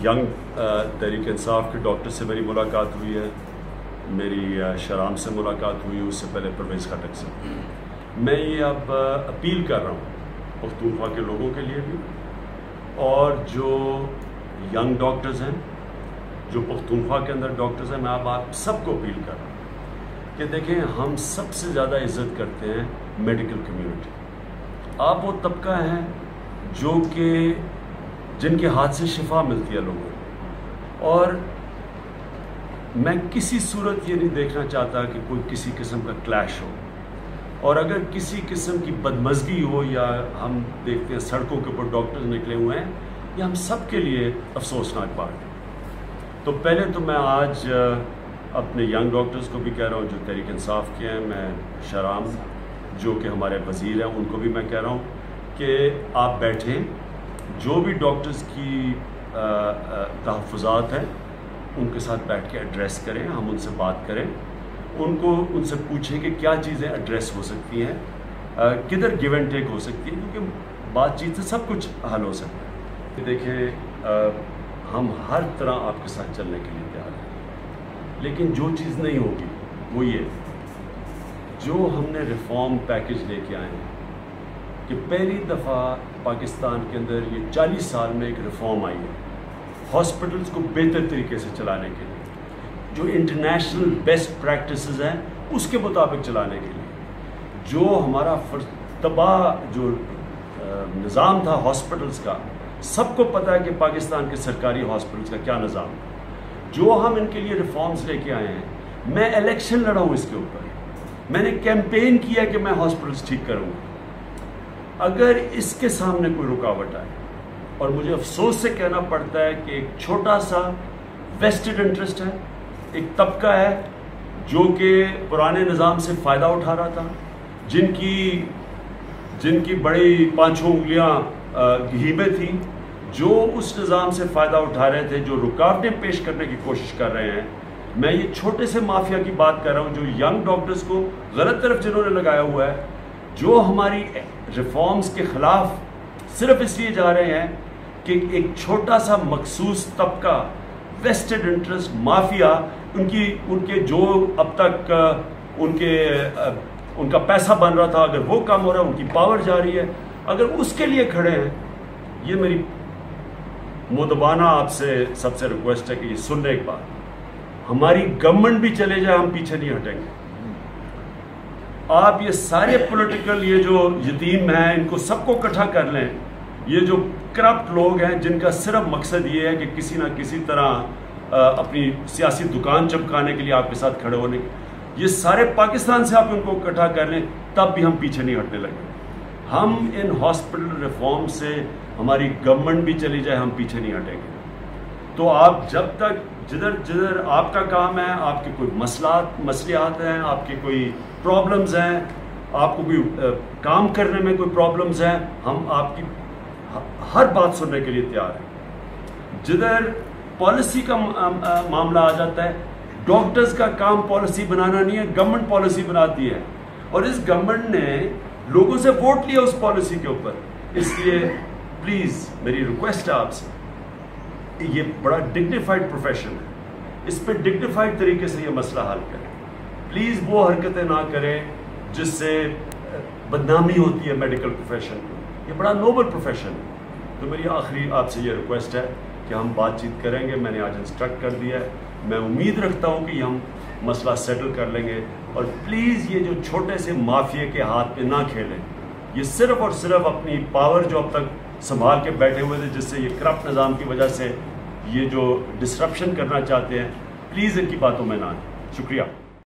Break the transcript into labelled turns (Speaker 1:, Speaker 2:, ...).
Speaker 1: Young Tehreek Insaf کے doctor سے میری ملاقات ہوئی ہے، میری شرام سے ملاقات ہوئی، اس سے پہلے پرویز خٹک سے۔ میں یہ اب اپیل کر رہا ہوں پختونخوا کے لوگوں کے لیے بھی، اور جو ینگ ڈاکٹرز ہیں، جو پختونخوا کے اندر ڈاکٹرز ہیں، میں اب آپ سب کو اپیل کر رہا ہوں کہ دیکھیں، ہم سب سے زیادہ عزت کرتے ہیں میڈیکل کمیونٹی۔ آپ وہ طبقہ ہیں جو کہ جن کے ہاتھ سے شفا ملتی ہے لوگوں کو، اور میں کسی صورت یہ نہیں دیکھنا چاہتا کہ کوئی کسی قسم کا کلیش ہو، اور اگر کسی قسم کی بدمزگی ہو یا ہم دیکھتے ہیں سڑکوں کے اوپر ڈاکٹرز نکلے ہوئے ہیں، یہ ہم سب کے لیے افسوسناک بات ہے۔ تو پہلے تو میں آج اپنے ینگ ڈاکٹرز کو بھی کہہ رہا ہوں جو تحریک انصاف کے ہیں، میں شرام جو کہ ہمارے وزیر ہیں ان کو بھی میں کہہ رہا ہوں کہ آپ بیٹھیں، جو بھی ڈاکٹرز کی تحفظات ہیں ان کے ساتھ بیٹھ کے ایڈریس کریں، ہم ان سے بات کریں، ان سے پوچھیں کہ کیا چیزیں ایڈریس ہو سکتی ہیں، کدھر گیو اینڈ ٹیک ہو سکتی ہے، کیونکہ بات چیت سے سب کچھ حل ہو سکتا ہے۔ دیکھیں، ہم ہر طرح آپ کے ساتھ چلنے کے لیے تیار ہیں، لیکن جو چیز نہیں ہوگی وہ یہ جو ہم نے ریفارم پیکج لے کے آئے ہیں کہ پہلی دفعہ پاکستان کے اندر یہ 40 سال میں ایک ریفارم آئی ہے ہاسپٹلز کو بہتر طریقے سے چلانے کے لیے، جو انٹرنیشنل بیسٹ پریکٹسز ہیں اس کے مطابق چلانے کے لیے، جو ہمارا تباہ جو نظام تھا ہاسپٹلز کا، سب کو پتہ ہے کہ پاکستان کے سرکاری ہاسپٹلز کا کیا نظام ہے، جو ہم ان کے لیے ریفارمز لے کے آئے ہیں۔ میں الیکشن لڑا ہوں اس کے اوپر، میں نے کیمپین کیا کہ میں ہاسپٹلز ٹھیک کروں گا۔ اگر اس کے سامنے کوئی رکاوٹ آئے، اور مجھے افسوس سے کہنا پڑتا ہے کہ ایک چھوٹا سا ویسٹڈ انٹرسٹ ہے، ایک طبقہ ہے جو کہ پرانے نظام سے فائدہ اٹھا رہا تھا، جن کی بڑی پانچوں انگلیاں گھیبیں تھیں، جو اس نظام سے فائدہ اٹھا رہے تھے، جو رکاوٹیں پیش کرنے کی کوشش کر رہے ہیں۔ میں یہ چھوٹے سے مافیا کی بات کر رہا ہوں، جو ینگ ڈاکٹرز کو غلط طرف جنہوں نے لگایا ہوا ہے، جو ہماری ریفارمز کے خلاف صرف اس لیے جا رہے ہیں کہ ایک چھوٹا سا مخصوص طبقہ، ویسٹڈ انٹرسٹ مافیا، ان کے جو اب تک ان کا پیسہ بن رہا تھا، اگر وہ کم ہو رہا ہے، ان کی پاور جا رہی ہے، اگر اس کے لیے کھڑے ہیں، یہ میری مؤدبانہ آپ سے سب سے ریکویسٹ ہے کہ یہ سن لیں ایک بات، ہماری گورنمنٹ بھی چلے جائے، ہم پیچھے نہیں ہٹیں گے۔ آپ یہ سارے پولیٹیکل یہ جو یتیم ہیں ان کو سب کو اکٹھا کر لیں، یہ جو کرپٹ لوگ ہیں جن کا صرف مقصد یہ ہے کہ کسی نہ کسی طرح اپنی سیاسی دکان چمکانے کے لیے آپ کے ساتھ کھڑے ہونے، یہ سارے پاکستان سے آپ ان کو اکٹھا کر لیں، تب بھی ہم پیچھے نہیں ہٹنے لگے۔ ہم ان ہاسپٹل ریفارم سے ہماری گورنمنٹ بھی چلی جائے، ہم پیچھے نہیں ہٹیں گے۔ تو آپ جب تک جدھر آپ کا کام ہے، آپ کے کوئی مسئلات ہیں، آپ کے کوئی پرابلمز ہیں، آپ کو کوئی کام کرنے میں کوئی پرابلمز ہیں، ہم آپ کی ہر بات سننے کے لیے تیار ہیں۔ جدھر پالیسی کا معاملہ آ جاتا ہے، ڈاکٹرز کا کام پالیسی بنانا نہیں ہے، گورنمنٹ پالیسی بناتی ہے، اور اس گورنمنٹ نے لوگوں سے ووٹ لیا اس پالیسی کے اوپر۔ اس لیے پلیز میری ریکویسٹ ہے آپ سے، یہ بڑا ڈگنیفائڈ پروفیشن ہے، اس پہ ڈگنیفائڈ طریقے سے یہ مسئلہ حل کریں۔ پلیز وہ حرکتیں نہ کریں جس سے بدنامی ہوتی ہے میڈیکل پروفیشن کو، یہ بڑا نوبل پروفیشن ہے۔ تو میری آخری آپ سے یہ ریکویسٹ ہے کہ ہم بات چیت کریں گے، میں نے آج انسٹرکٹ کر دیا ہے، میں امید رکھتا ہوں کہ ہم مسئلہ سیٹل کر لیں گے، اور پلیز یہ جو چھوٹے سے مافیا کے ہاتھ پہ نہ کھیلیں، یہ صرف اور صرف اپنی پاور جو اب تک سنبھال کے بیٹھے ہوئے تھے، جس سے یہ کرپٹ نظام کی وجہ سے یہ جو ڈسرپشن کرنا چاہتے ہیں، پلیز ان کی باتوں میں نہ آئیں۔ شکریہ۔